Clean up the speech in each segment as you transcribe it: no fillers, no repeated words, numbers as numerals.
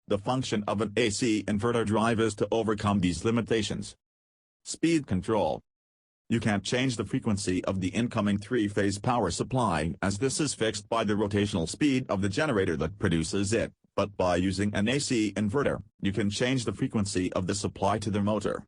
The function of an AC inverter drive is to overcome these limitations. Speed control. You can't change the frequency of the incoming three-phase power supply as this is fixed by the rotational speed of the generator that produces it, but by using an AC inverter, you can change the frequency of the supply to the motor.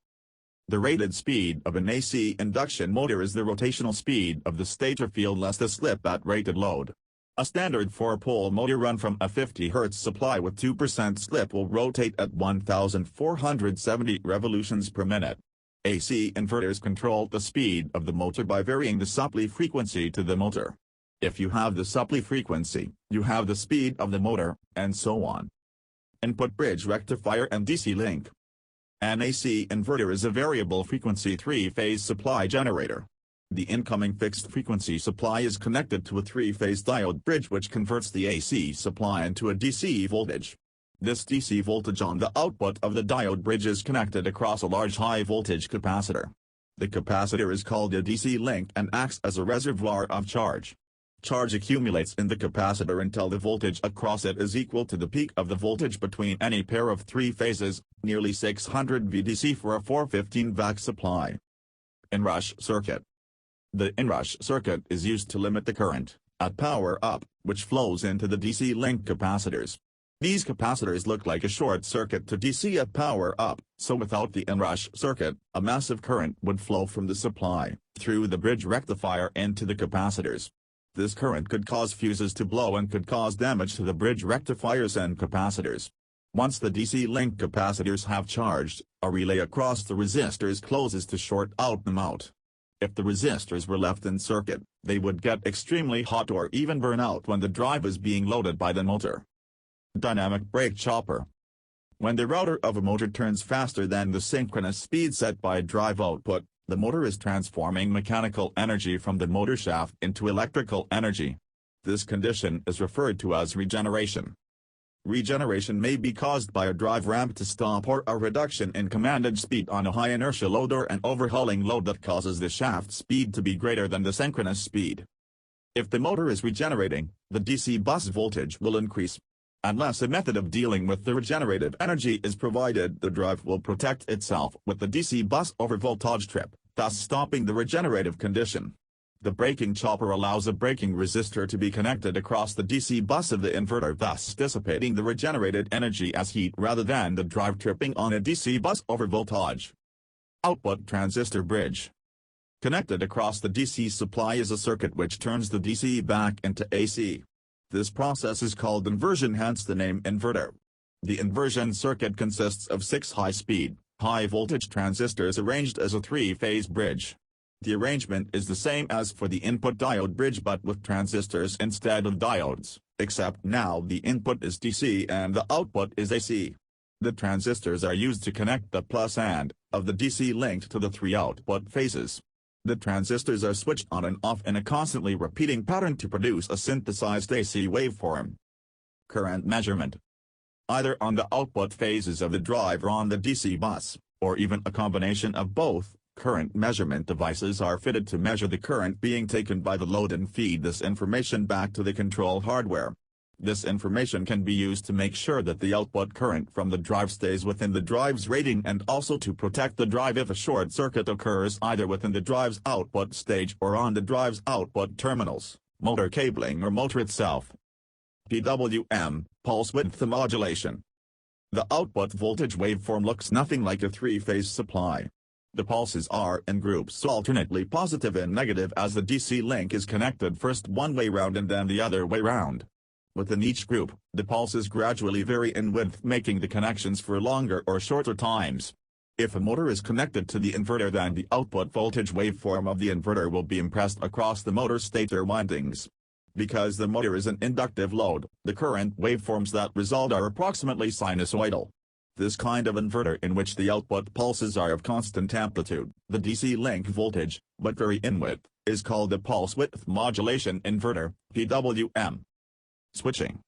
The rated speed of an AC induction motor is the rotational speed of the stator field less the slip at rated load. A standard 4-pole motor run from a 50 Hz supply with 2% slip will rotate at 1,470 revolutions per minute. AC inverters control the speed of the motor by varying the supply frequency to the motor. If you have the supply frequency, you have the speed of the motor, and so on. Input bridge rectifier and DC link. An AC inverter is a variable frequency three-phase supply generator. The incoming fixed frequency supply is connected to a three-phase diode bridge which converts the AC supply into a DC voltage. This DC voltage on the output of the diode bridge is connected across a large high-voltage capacitor. The capacitor is called a DC link and acts as a reservoir of charge. Charge accumulates in the capacitor until the voltage across it is equal to the peak of the voltage between any pair of three phases, nearly 600 VDC for a 415-vac supply. Inrush Circuit. The inrush circuit is used to limit the current, at power up, which flows into the DC link capacitors. These capacitors look like a short circuit to DC at power up, so without the inrush circuit, a massive current would flow from the supply, through the bridge rectifier into the capacitors. This current could cause fuses to blow and could cause damage to the bridge rectifiers and capacitors. Once the DC link capacitors have charged, a relay across the resistors closes to short out them out. If the resistors were left in circuit, they would get extremely hot or even burn out when the drive is being loaded by the motor. Dynamic brake chopper. When the rotor of a motor turns faster than the synchronous speed set by drive output, the motor is transforming mechanical energy from the motor shaft into electrical energy. This condition is referred to as regeneration. Regeneration may be caused by a drive ramp to stop or a reduction in commanded speed on a high inertia load or an overhauling load that causes the shaft speed to be greater than the synchronous speed. If the motor is regenerating, the DC bus voltage will increase. Unless a method of dealing with the regenerative energy is provided, the drive will protect itself with the DC bus over voltage trip, thus stopping the regenerative condition. The braking chopper allows a braking resistor to be connected across the DC bus of the inverter, thus dissipating the regenerated energy as heat rather than the drive tripping on a DC bus over voltage. Output transistor bridge. Connected across the DC supply is a circuit which turns the DC back into AC. This process is called inversion, hence the name inverter. The inversion circuit consists of 6 high-speed, high-voltage transistors arranged as a three-phase bridge. The arrangement is the same as for the input diode bridge but with transistors instead of diodes, except now the input is DC and the output is AC. The transistors are used to connect the plus and of the DC link to the 3 output phases. The transistors are switched on and off in a constantly repeating pattern to produce a synthesized AC waveform. Current measurement. Either on the output phases of the drive or on the DC bus, or even a combination of both, current measurement devices are fitted to measure the current being taken by the load and feed this information back to the control hardware. This information can be used to make sure that the output current from the drive stays within the drive's rating and also to protect the drive if a short circuit occurs either within the drive's output stage or on the drive's output terminals, motor cabling or motor itself. PWM, pulse width modulation. The output voltage waveform looks nothing like a three-phase supply. The pulses are in groups alternately positive and negative as the DC link is connected first one way round and then the other way round. Within each group, the pulses gradually vary in width, making the connections for longer or shorter times. If a motor is connected to the inverter, then the output voltage waveform of the inverter will be impressed across the motor stator windings. Because the motor is an inductive load, the current waveforms that result are approximately sinusoidal. This kind of inverter in which the output pulses are of constant amplitude, the DC link voltage, but vary in width, is called a pulse width modulation inverter, PWM. Switching.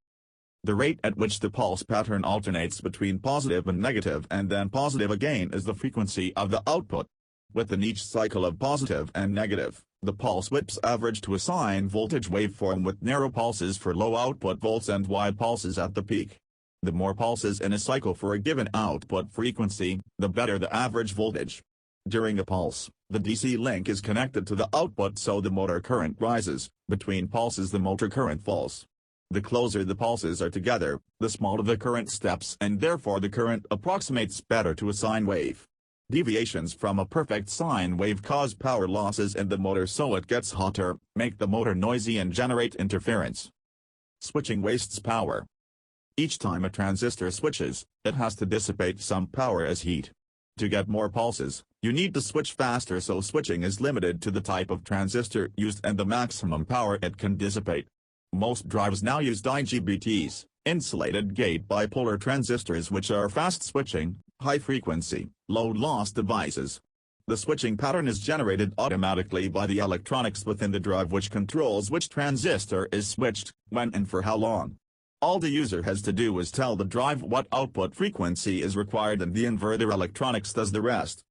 The rate at which the pulse pattern alternates between positive and negative and then positive again is the frequency of the output. Within each cycle of positive and negative, the pulse widths average to a sine voltage waveform with narrow pulses for low output volts and wide pulses at the peak. The more pulses in a cycle for a given output frequency, the better the average voltage. During a pulse, the DC link is connected to the output so the motor current rises. Between pulses the motor current falls. The closer the pulses are together, the smaller the current steps and therefore the current approximates better to a sine wave. Deviations from a perfect sine wave cause power losses in the motor so it gets hotter, make the motor noisy and generate interference. Switching wastes power. Each time a transistor switches, it has to dissipate some power as heat. To get more pulses, you need to switch faster so switching is limited to the type of transistor used and the maximum power it can dissipate. Most drives now use IGBTs, insulated gate bipolar transistors which are fast-switching, high-frequency, low-loss devices. The switching pattern is generated automatically by the electronics within the drive which controls which transistor is switched, when and for how long. All the user has to do is tell the drive what output frequency is required and the inverter electronics does the rest.